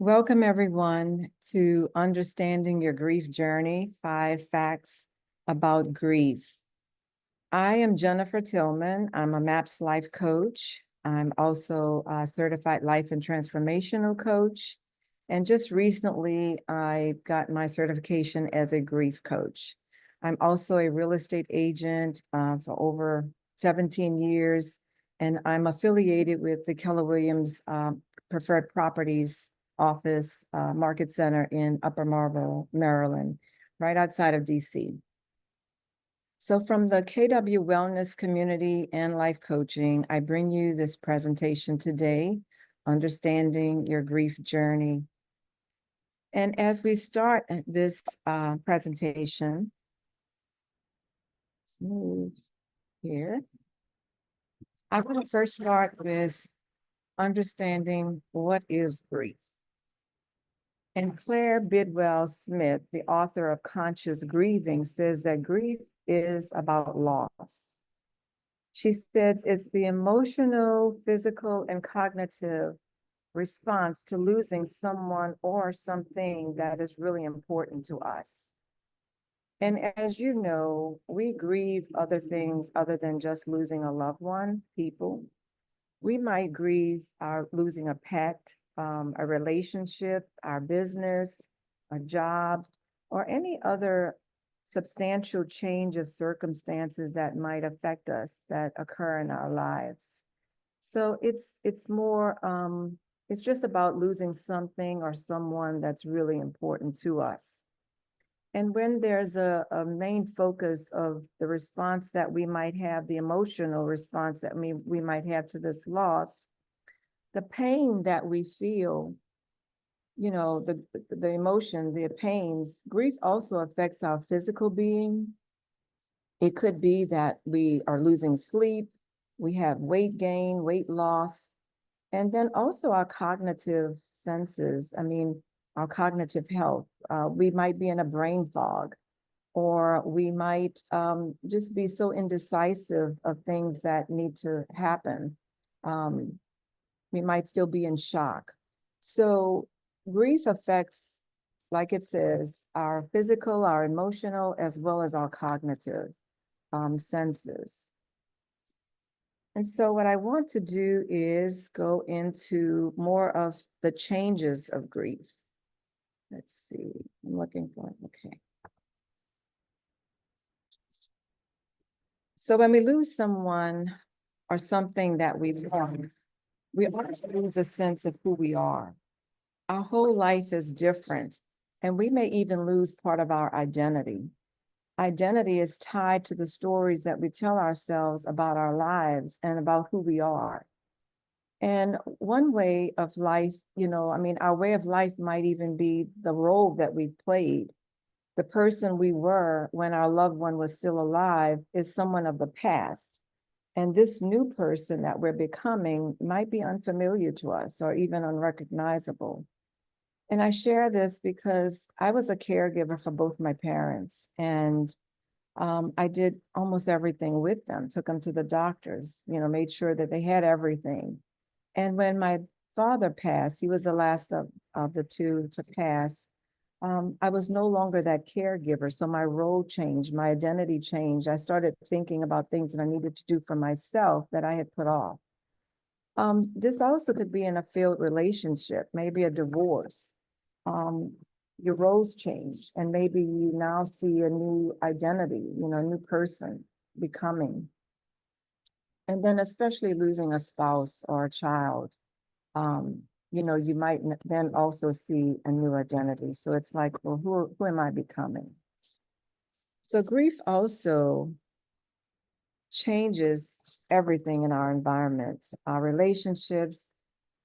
Welcome, everyone, to Understanding Your Grief Journey, 5 Facts About Grief. I am Jennifer Tillman. I'm a MAPS Life Coach. I'm also a Certified Life and Transformational Coach. And just recently, I got my certification as a grief coach. I'm also a real estate agent for over 17 years, and I'm affiliated with the Keller Williams Preferred Properties Office Market Center in Upper Marlboro, Maryland, right outside of DC. So from the KW Wellness Community and Life Coaching, I bring you this presentation today, Understanding Your Grief Journey. And as we start this presentation, let's move here. I want to first start with understanding what is grief. And Claire Bidwell Smith, the author of Conscious Grieving, says that grief is about loss. She says it's the emotional, physical, and cognitive response to losing someone or something that is really important to us. And as you know, we grieve other things other than just losing a loved one, people. We might grieve our losing a pet, a relationship, our business, a job, or any other substantial change of circumstances that might affect us that occur in our lives. So it's more, it's just about losing something or someone that's really important to us. And when there's a main focus of the response that we might have, the emotional response that we might have to this loss, the pain that we feel, you know, the emotion, the pains, grief also affects our physical being. It could be that we are losing sleep, we have weight gain, weight loss, and then also our cognitive senses. I mean, our cognitive health. We might be in a brain fog, or we might just be so indecisive of things that need to happen. We might still be in shock. So grief affects, like it says, our physical, our emotional, as well as our cognitive senses. And so what I want to do is go into more of the changes of grief. Let's see, I'm looking for it, okay. So when we lose someone or something that we love, we often lose a sense of who we are. Our whole life is different, and we may even lose part of our identity. Identity is tied to the stories that we tell ourselves about our lives and about who we are. And one way of life, you know, I mean, our way of life might even be the role that we played. The person we were when our loved one was still alive is someone of the past. And this new person that we're becoming might be unfamiliar to us or even unrecognizable. And I share this because I was a caregiver for both my parents, and I did almost everything with them, took them to the doctors, you know, made sure that they had everything. And when my father passed, he was the last of the two to pass, I was no longer that caregiver. So my role changed, my identity changed. I started thinking about things that I needed to do for myself that I had put off. This also could be in a failed relationship, maybe a divorce. Your roles change, and maybe you now see a new identity, you know, a new person becoming. And then especially losing a spouse or a child, you know, you might then also see a new identity. So it's like, well, who am I becoming? So grief also changes everything in our environment, our relationships,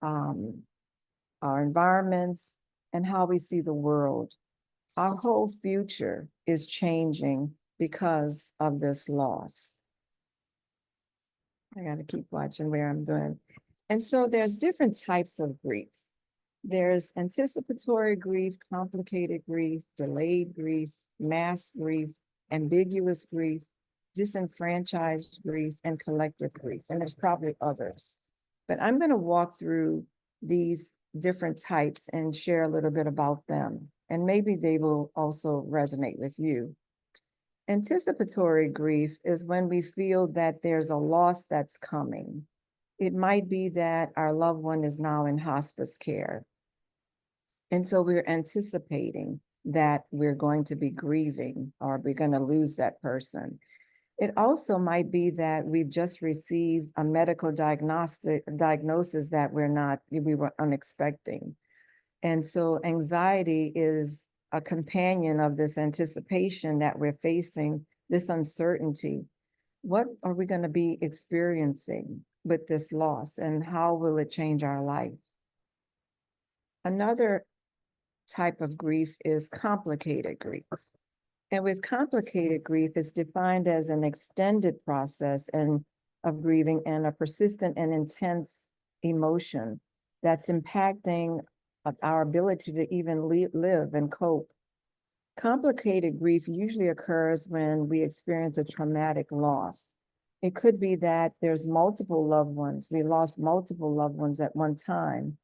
our environments, and how we see the world. Our whole future is changing because of this loss. I got to keep watching where I'm doing. And so there's different types of grief. There's anticipatory grief, complicated grief, delayed grief, mass grief, ambiguous grief, disenfranchised grief, and collective grief. And there's probably others. But I'm going to walk through these different types and share a little bit about them. And maybe they will also resonate with you. Anticipatory grief is when we feel that there's a loss that's coming. It might be that our loved one is now in hospice care. And so we're anticipating that we're going to be grieving or we're going to lose that person. It also might be that we've just received a medical diagnosis that we were unexpecting. And so anxiety is a companion of this anticipation that we're facing, this uncertainty. What are we going to be experiencing with this loss, and how will it change our life? Another type of grief is complicated grief. And with complicated grief, it's defined as an extended process of grieving and a persistent and intense emotion that's impacting our ability to even live and cope. Complicated grief usually occurs when we experience a traumatic loss. It could be that there's multiple loved ones. We lost multiple loved ones at one time.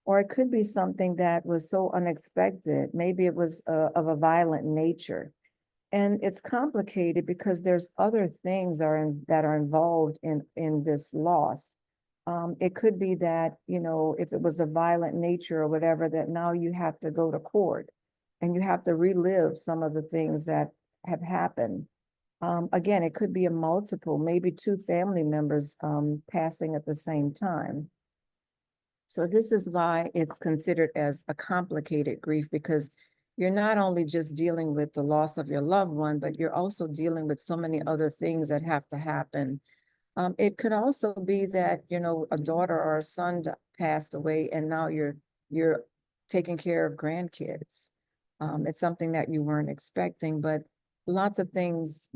Or it could be something that was so unexpected. Maybe it was of a violent nature. And it's complicated because there's other things that are involved in this loss. It could be that, if it was a violent nature or whatever, that now you have to go to court and you have to relive some of the things that have happened. Again, it could be a multiple, maybe two family members passing at the same time. So this is why it's considered as a complicated grief, because you're not only just dealing with the loss of your loved one, but you're also dealing with so many other things that have to happen. It could also be that, a daughter or a son passed away and now you're taking care of grandkids. It's something that you weren't expecting, but lots of things,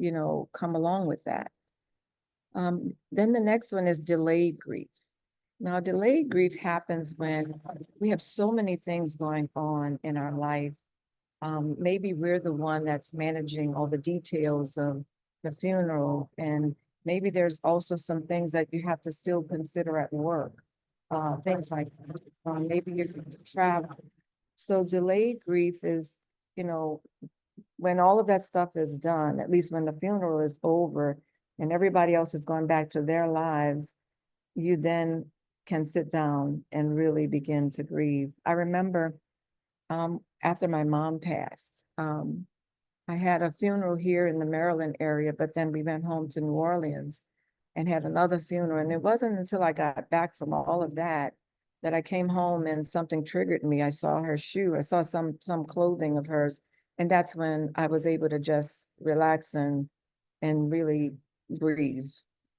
come along with that. Then the next one is delayed grief. Now, delayed grief happens when we have so many things going on in our life. Maybe we're the one that's managing all the details of the funeral, and maybe there's also some things that you have to still consider at work. Things like maybe you're going to travel. So delayed grief is, when all of that stuff is done, at least when the funeral is over and everybody else is going back to their lives, you then can sit down and really begin to grieve. I remember after my mom passed, I had a funeral here in the Maryland area, but then we went home to New Orleans and had another funeral. And it wasn't until I got back from all of that that I came home and something triggered me. I saw her shoe. I saw some clothing of hers. And that's when I was able to just relax and really breathe.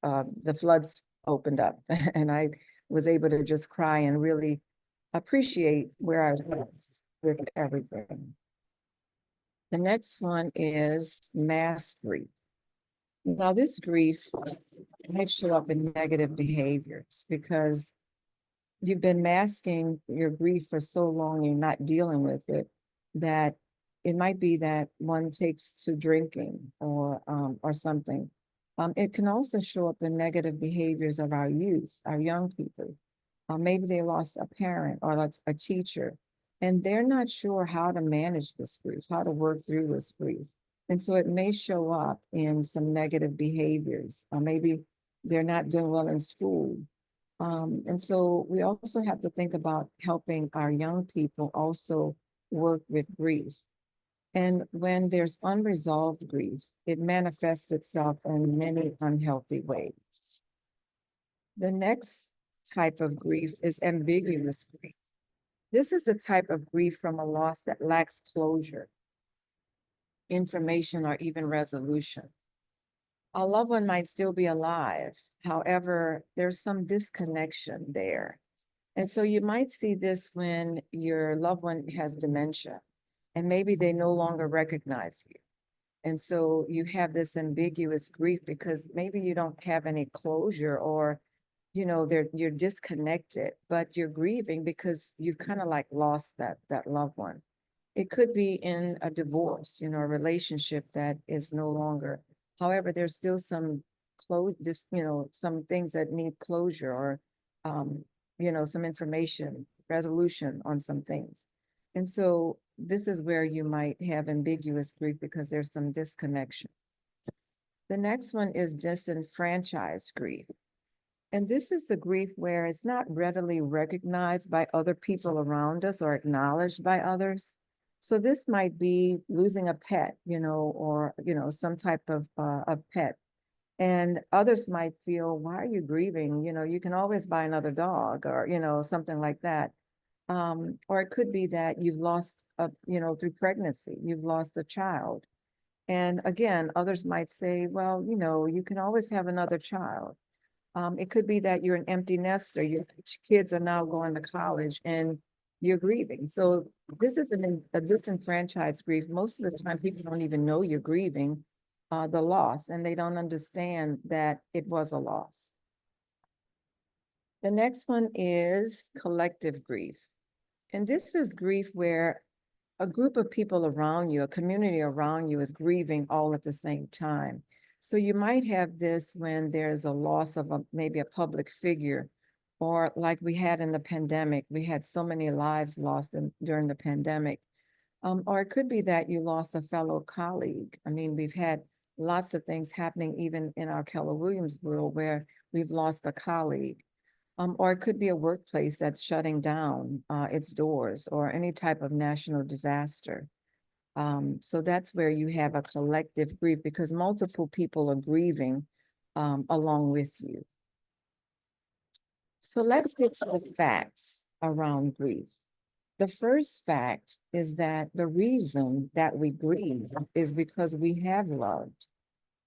The floods opened up and I was able to just cry and really appreciate where I was with everything. The next one is mass grief. Now, this grief might show up in negative behaviors because you've been masking your grief for so long, you're not dealing with it, that it might be that one takes to drinking or something. It can also show up in negative behaviors of our youth, our young people. Maybe they lost a parent or a teacher, and they're not sure how to manage this grief, how to work through this grief. And so it may show up in some negative behaviors, or maybe they're not doing well in school. And so we also have to think about helping our young people also work with grief. And when there's unresolved grief, it manifests itself in many unhealthy ways. The next type of grief is ambiguous grief. This is a type of grief from a loss that lacks closure, information, or even resolution. A loved one might still be alive. However, there's some disconnection there. And so you might see this when your loved one has dementia and maybe they no longer recognize you. And so you have this ambiguous grief because maybe you don't have any closure, or you're disconnected, but you're grieving because you've kind of like lost that loved one. It could be in a divorce, a relationship that is no longer. However, there's still some some things that need closure, or some information resolution on some things. And so this is where you might have ambiguous grief because there's some disconnection. The next one is disenfranchised grief. And this is the grief where it's not readily recognized by other people around us or acknowledged by others. So this might be losing a pet, or, some type of a pet. And others might feel, why are you grieving? You can always buy another dog or, something like that. Or it could be that you've lost through pregnancy, you've lost a child. And again, others might say, well, you can always have another child. It could be that you're an empty nester, your kids are now going to college and you're grieving. So this is a disenfranchised grief. Most of the time, people don't even know you're grieving the loss, and they don't understand that it was a loss. The next one is collective grief. And this is grief where a group of people around you, a community around you is grieving all at the same time. So you might have this when there's a loss of maybe a public figure, or like we had in the pandemic, we had so many lives lost during the pandemic. Or it could be that you lost a fellow colleague. I mean, we've had lots of things happening even in our Keller Williams world where we've lost a colleague. Or it could be a workplace that's shutting down its doors, or any type of national disaster. So that's where you have a collective grief because multiple people are grieving along with you. So let's get to the facts around grief. The first fact is that the reason that we grieve is because we have loved.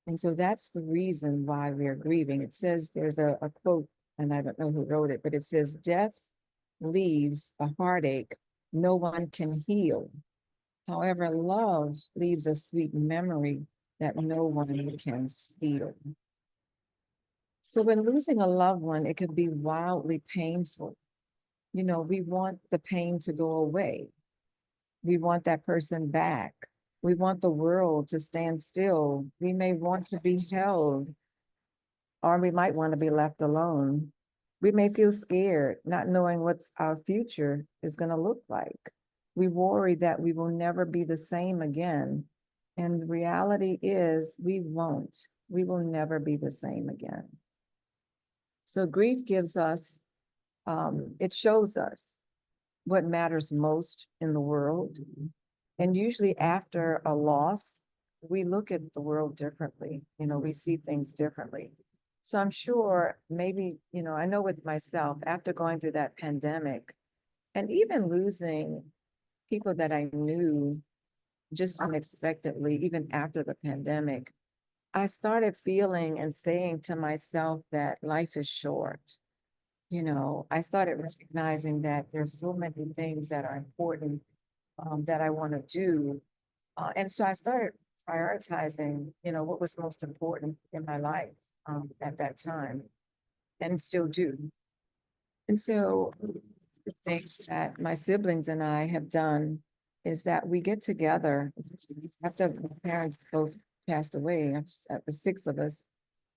And so that's the reason why we're grieving. It says there's a quote, and I don't know who wrote it, but it says, "Death leaves a heartache no one can heal. However, love leaves a sweet memory that no one can steal." So when losing a loved one, it can be wildly painful. We want the pain to go away. We want that person back. We want the world to stand still. We may want to be held, or we might want to be left alone. We may feel scared, not knowing what our future is going to look like. We worry that we will never be the same again. And the reality is we won't. We will never be the same again. So grief gives us, it shows us what matters most in the world. And usually after a loss, we look at the world differently. We see things differently. So I'm sure maybe, I know with myself, after going through that pandemic and even losing people that I knew just unexpectedly, even after the pandemic, I started feeling and saying to myself that life is short. I started recognizing that there's so many things that are important that I want to do. And so I started prioritizing, what was most important in my life at that time, and still do. And so the things that my siblings and I have done is that we get together after my parents both passed away, the six of us.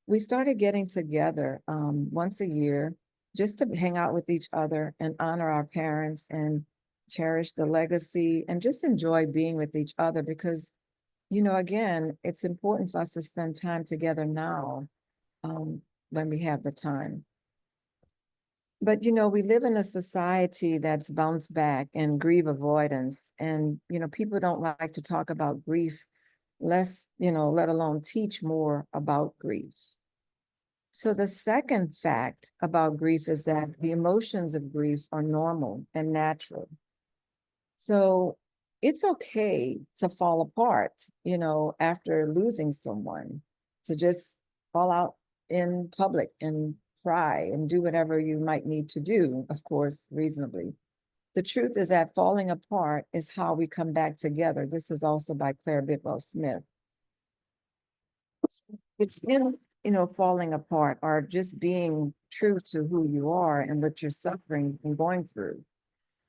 We started getting together once a year just to hang out with each other and honor our parents and cherish the legacy and just enjoy being with each other because, again, it's important for us to spend time together now when we have the time. But, we live in a society that's bounced back and grief avoidance. And, people don't like to talk about grief less, let alone teach more about grief. So the second fact about grief is that the emotions of grief are normal and natural. So it's okay to fall apart, after losing someone, to just fall out in public and cry and do whatever you might need to do, of course, reasonably. The truth is that falling apart is how we come back together. This is also by Claire Bidwell Smith. It's in, falling apart or just being true to who you are and what you're suffering and going through.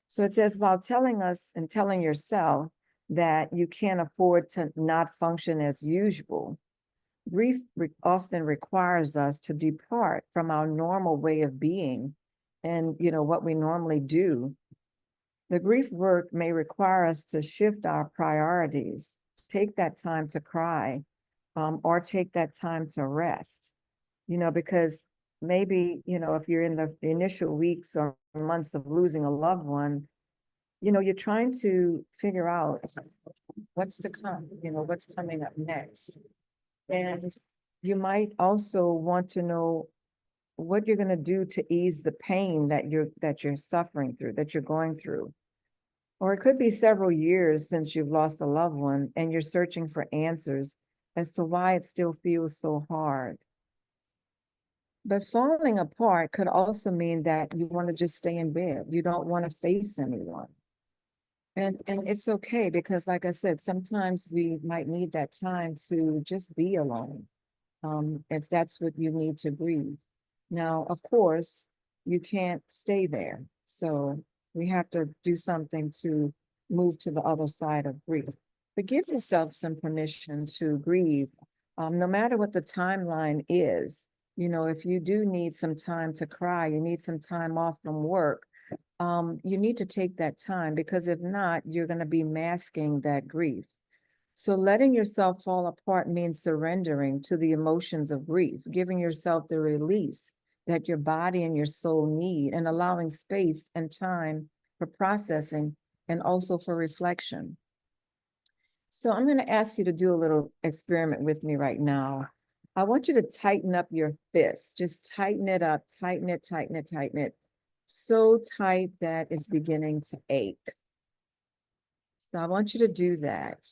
So it says, while telling us and telling yourself that you can't afford to not function as usual, grief often requires us to depart from our normal way of being and, what we normally do The grief work may require us to shift our priorities, take that time to cry, or take that time to rest, because maybe, if you're in the initial weeks or months of losing a loved one, you're trying to figure out what's to come, what's coming up next. And you might also want to know what you're going to do to ease the pain that you're suffering through, that you're going through. Or it could be several years since you've lost a loved one and you're searching for answers as to why it still feels so hard. But falling apart could also mean that you want to just stay in bed. You don't want to face anyone. And it's okay because, like I said, sometimes we might need that time to just be alone, if that's what you need to grieve. Now, of course, you can't stay there. So we have to do something to move to the other side of grief. But give yourself some permission to grieve, no matter what the timeline is. If you do need some time to cry, you need some time off from work, you need to take that time, because if not, you're going to be masking that grief. So letting yourself fall apart means surrendering to the emotions of grief, giving yourself the release that your body and your soul need, and allowing space and time for processing and also for reflection. So I'm going to ask you to do a little experiment with me right now. I want you to tighten up your fist. Just tighten it up, tighten it, tighten it, tighten it. So tight that it's beginning to ache. So I want you to do that.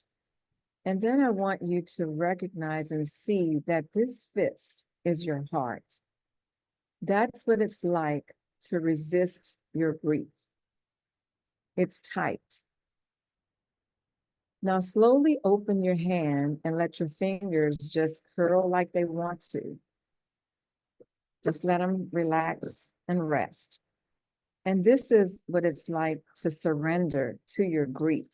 And then I want you to recognize and see that this fist is your heart. That's what it's like to resist your grief. It's tight. Now slowly open your hand and let your fingers just curl like they want to. Just let them relax and rest. And this is what it's like to surrender to your grief.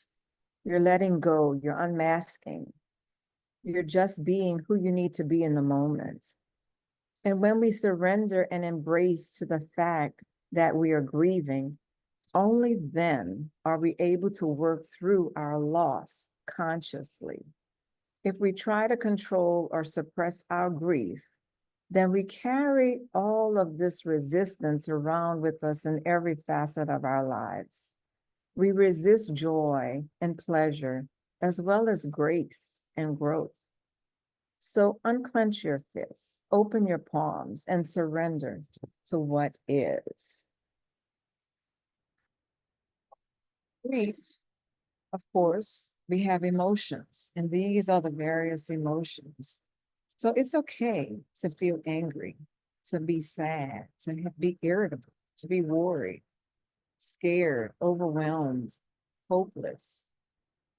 You're letting go, you're unmasking. You're just being who you need to be in the moment. And when we surrender and embrace to the fact that we are grieving, only then are we able to work through our loss consciously. If we try to control or suppress our grief, then we carry all of this resistance around with us in every facet of our lives. We resist joy and pleasure, as well as grace and growth. So unclench your fists, open your palms, and surrender to what is. Grief, of course, we have emotions, and these are the various emotions. So it's okay to feel angry, to be sad, to be irritable, to be worried, scared, overwhelmed, hopeless,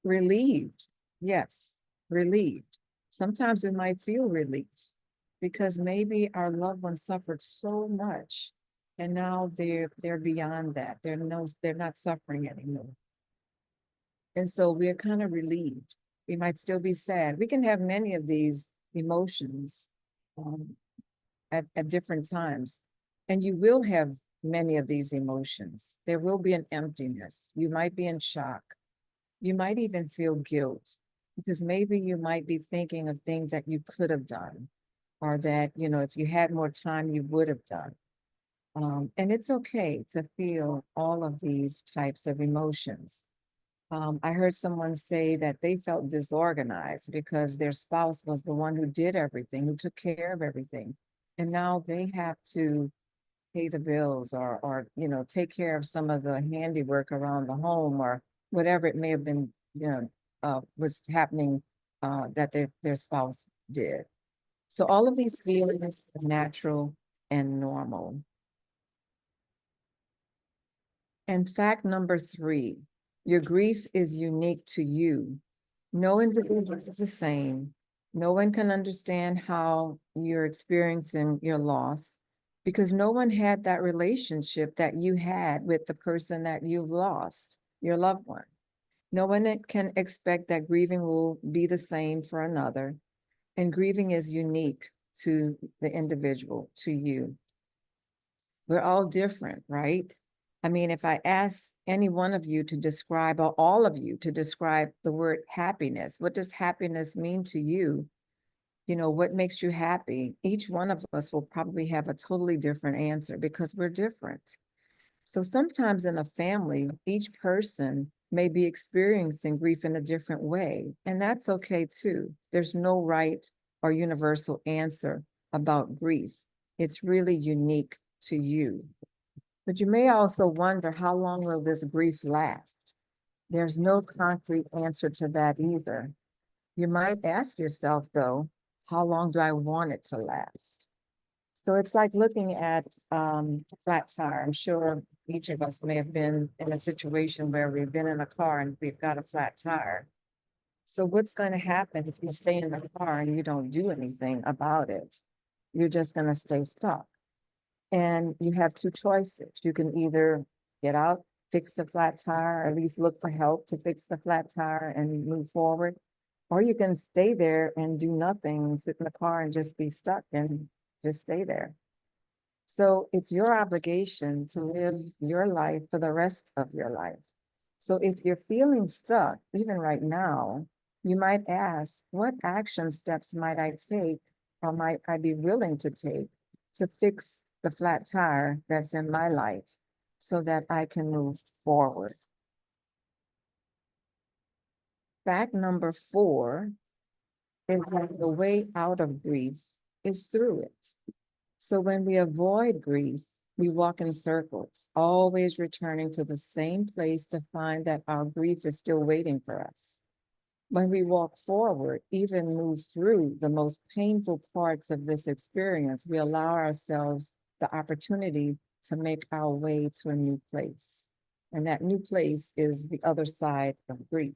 relieved. Yes, relieved. Sometimes it might feel relief because maybe our loved one suffered so much and now they're beyond that. They're not suffering anymore. And so we're kind of relieved. We might still be sad. We can have many of these emotions at different times. And you will have many of these emotions. There will be an emptiness. You might be in shock. You might even feel guilt because maybe you might be thinking of things that you could have done, or that, if you had more time, you would have done. And it's okay to feel all of these types of emotions. I heard someone say that they felt disorganized because their spouse was the one who did everything, who took care of everything. And now they have to pay the bills or take care of some of the handiwork around the home or whatever it may have been, was happening that their spouse did. So all of these feelings are natural and normal. And fact number 3, your grief is unique to you. No individual is the same. No one can understand how you're experiencing your loss because no one had that relationship that you had with the person that you've lost, your loved one. No one can expect that grieving will be the same for another. And grieving is unique to the individual, to you. We're all different, right? I mean, if I ask any one of you to describe, or all of you to describe the word happiness, what does happiness mean to you? You know, what makes you happy? Each one of us will probably have a totally different answer because we're different. So sometimes in a family, each person may be experiencing grief in a different way, and that's okay too. There's no right or universal answer about grief. It's really unique to you. But you may also wonder, how long will this grief last? There's no concrete answer to that either. You might ask yourself, though, how long do I want it to last? So it's like looking at a flat tire. I'm sure each of us may have been in a situation where we've been in a car and we've got a flat tire. So what's going to happen if you stay in the car and you don't do anything about it? You're just going to stay stuck. And you have two choices. You can either get out, fix the flat tire, or at least look for help to fix the flat tire and move forward. Or you can stay there and do nothing, sit in the car and just be stuck and just stay there. So it's your obligation to live your life for the rest of your life. So if you're feeling stuck, even right now, you might ask, what action steps might I take or might I be willing to take to fix the flat tire that's in my life so that I can move forward? Fact number 4 is that the way out of grief is through it. So when we avoid grief, we walk in circles, always returning to the same place to find that our grief is still waiting for us. When we walk forward, even move through the most painful parts of this experience, we allow ourselves the opportunity to make our way to a new place. And that new place is the other side of grief.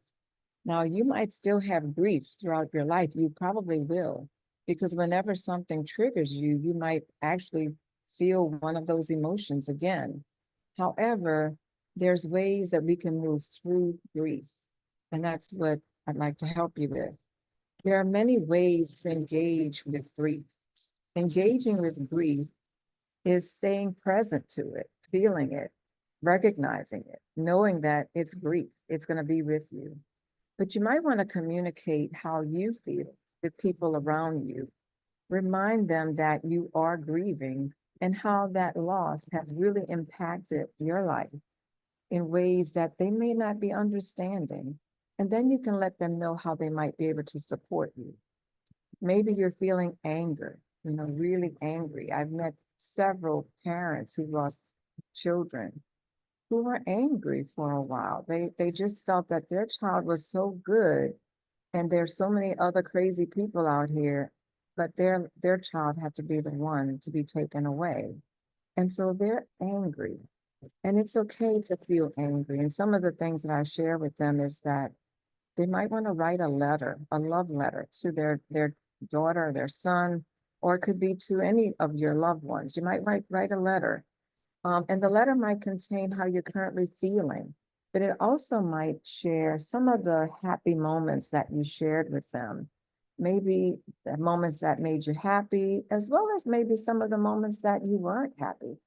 Now, you might still have grief throughout your life. You probably will, because whenever something triggers you, you might actually feel one of those emotions again. However, there's ways that we can move through grief. And that's what I'd like to help you with. There are many ways to engage with grief. Engaging with grief is staying present to it, feeling it, recognizing it, knowing that it's grief. It's going to be with you. But you might want to communicate how you feel with people around you. Remind them that you are grieving and how that loss has really impacted your life in ways that they may not be understanding. And then you can let them know how they might be able to support you. Maybe you're feeling anger, really angry. I've met several parents who lost children who were angry for a while. They just felt that their child was so good and there's so many other crazy people out here, but their child had to be the one to be taken away. And so they're angry. And it's okay to feel angry. And some of the things that I share with them is that they might want to write a letter, a love letter to their daughter, their son, or it could be to any of your loved ones. You might write a letter. And the letter might contain how you're currently feeling, but it also might share some of the happy moments that you shared with them. Maybe the moments that made you happy, as well as maybe some of the moments that you weren't happy.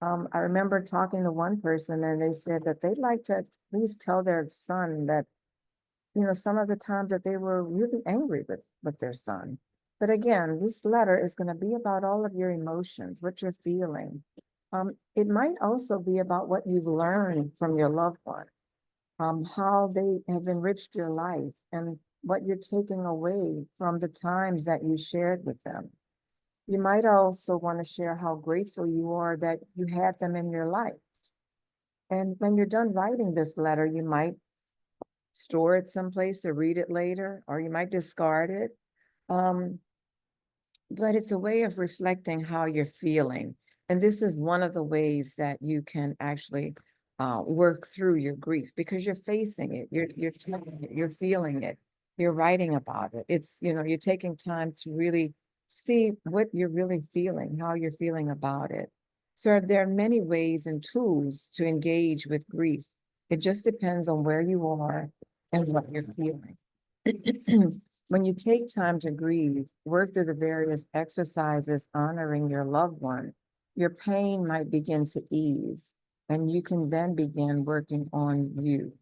I remember talking to one person and they said that they'd like to at least tell their son that, some of the times that they were really angry with their son. But again, this letter is going to be about all of your emotions, what you're feeling. It might also be about what you've learned from your loved one, how they have enriched your life and what you're taking away from the times that you shared with them. You might also want to share how grateful you are that you had them in your life. And when you're done writing this letter, you might store it someplace to read it later, or you might discard it. But it's a way of reflecting how you're feeling. And this is one of the ways that you can actually work through your grief, because you're facing it, you're telling it, you're feeling it, you're writing about it. It's, you're taking time to really see what you're really feeling, how you're feeling about it. So there are many ways and tools to engage with grief. It just depends on where you are and what you're feeling. When you take time to grieve, work through the various exercises honoring your loved one, your pain might begin to ease. And you can then begin working on you,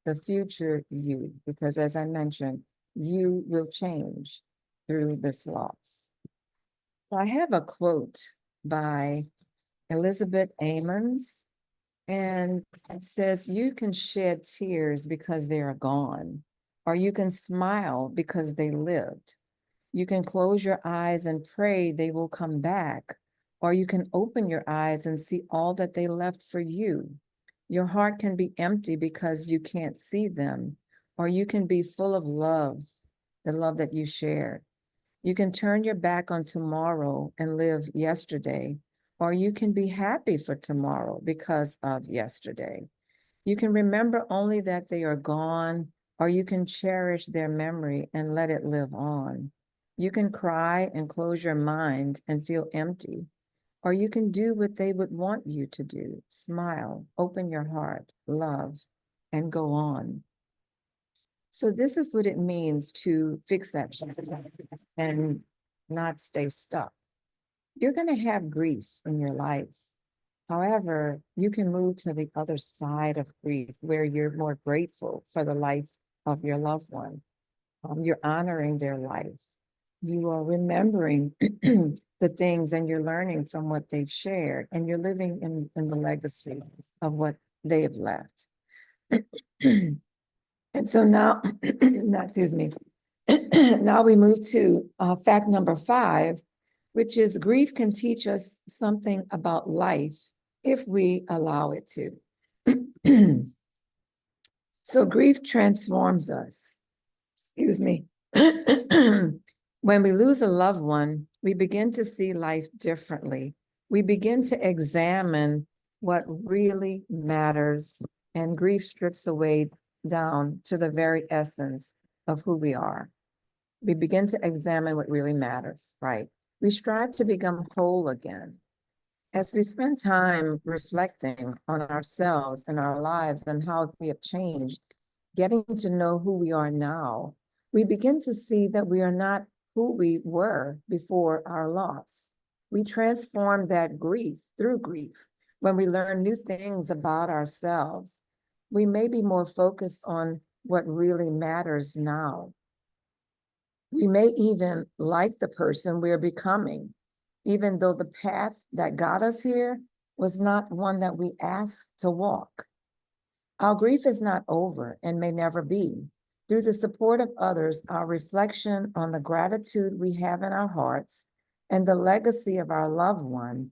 the future you, because as I mentioned, you will change through this loss. So I have a quote by Elizabeth Amons, and it says, you can shed tears because they are gone, or you can smile because they lived. You can close your eyes and pray they will come back, or you can open your eyes and see all that they left for you. Your heart can be empty because you can't see them, or you can be full of love, the love that you shared. You can turn your back on tomorrow and live yesterday, or you can be happy for tomorrow because of yesterday. You can remember only that they are gone, or you can cherish their memory and let it live on. You can cry and close your mind and feel empty, or you can do what they would want you to do, smile, open your heart, love, and go on. So this is what it means to fix that and not stay stuck. You're going to have grief in your life. However, you can move to the other side of grief where you're more grateful for the life of your loved one. You're honoring their life. You are remembering the things and you're learning from what they've shared and you're living in the legacy of what they have left. And so now, excuse me, now we move to fact number 5, which is grief can teach us something about life if we allow it to. So grief transforms us. Excuse me. When we lose a loved one, we begin to see life differently. We begin to examine what really matters, and grief strips away down to the very essence of who we are. We begin to examine what really matters, right? We strive to become whole again. As we spend time reflecting on ourselves and our lives and how we have changed, getting to know who we are now, we begin to see that we are not who we were before our loss. We transform that grief through grief. When we learn new things about ourselves, we may be more focused on what really matters now. We may even like the person we're becoming, even though the path that got us here was not one that we asked to walk. Our grief is not over and may never be. Through the support of others, our reflection on the gratitude we have in our hearts and the legacy of our loved one,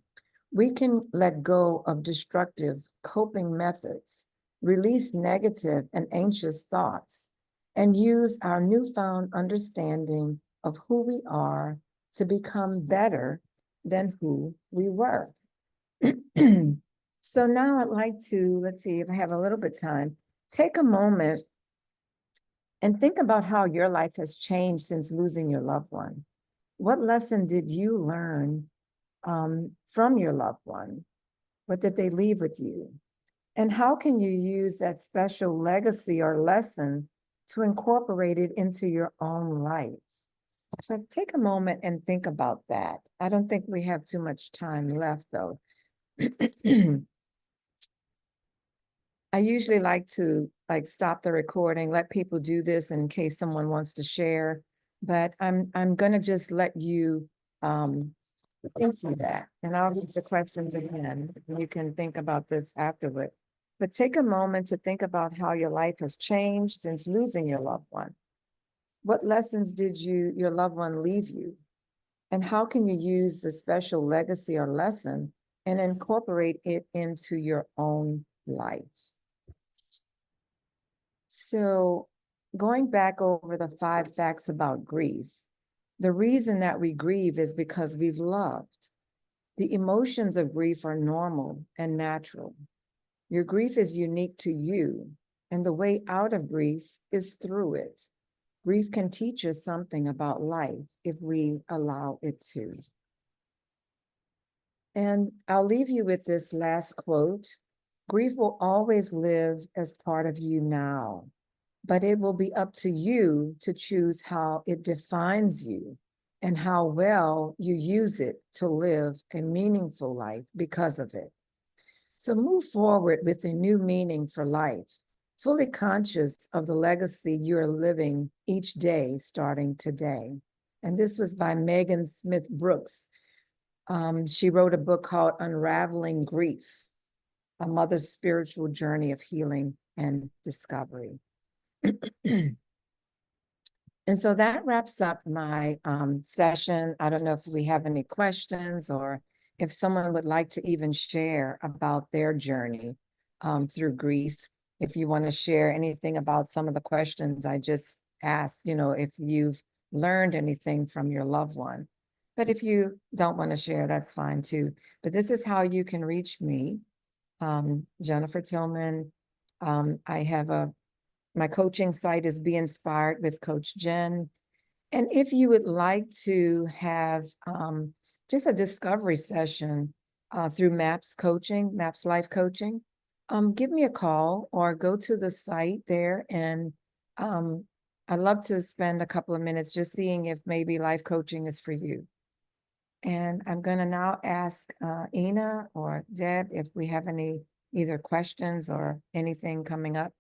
we can let go of destructive coping methods, release negative and anxious thoughts, and use our newfound understanding of who we are to become better than who we were. So now I'd like to, let's see if I have a little bit of time, take a moment and think about how your life has changed since losing your loved one. What lesson did you learn from your loved one? What did they leave with you? And how can you use that special legacy or lesson to incorporate it into your own life? So take a moment and think about that. I don't think we have too much time left, though. I usually like to stop the recording, let people do this in case someone wants to share, but I'm gonna just let you think through that, and I'll read the questions again. You can think about this afterward. But take a moment to think about how your life has changed since losing your loved one. What lessons did your loved one leave you? And how can you use the special legacy or lesson and incorporate it into your own life? So going back over the 5 facts about grief, the reason that we grieve is because we've loved. The emotions of grief are normal and natural. Your grief is unique to you, and the way out of grief is through it. Grief can teach us something about life if we allow it to. And I'll leave you with this last quote. Grief will always live as part of you now, but it will be up to you to choose how it defines you and how well you use it to live a meaningful life because of it. So move forward with a new meaning for life, fully conscious of the legacy you're living each day starting today. And this was by Megan Smith Brooks. She wrote a book called Unraveling Grief, a mother's spiritual journey of healing and discovery. And so that wraps up my session. I don't know if we have any questions or if someone would like to even share about their journey through grief. If you want to share anything about some of the questions I just asked, if you've learned anything from your loved one. But if you don't want to share, that's fine too. But this is how you can reach me, Jennifer Tillman. I have my coaching site is Be Inspired with Coach Jen. And if you would like to have just a discovery session through MAPS Life Coaching, give me a call or go to the site there. And I'd love to spend a couple of minutes just seeing if maybe life coaching is for you. And I'm going to now ask Ina or Deb if we have any either questions or anything coming up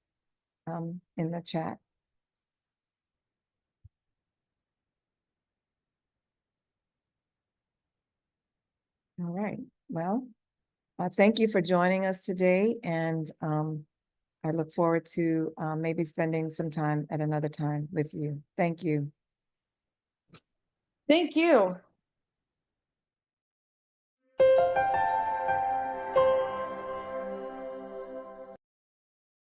in the chat. All right. Well, thank you for joining us today. And I look forward to maybe spending some time at another time with you. Thank you. Thank you.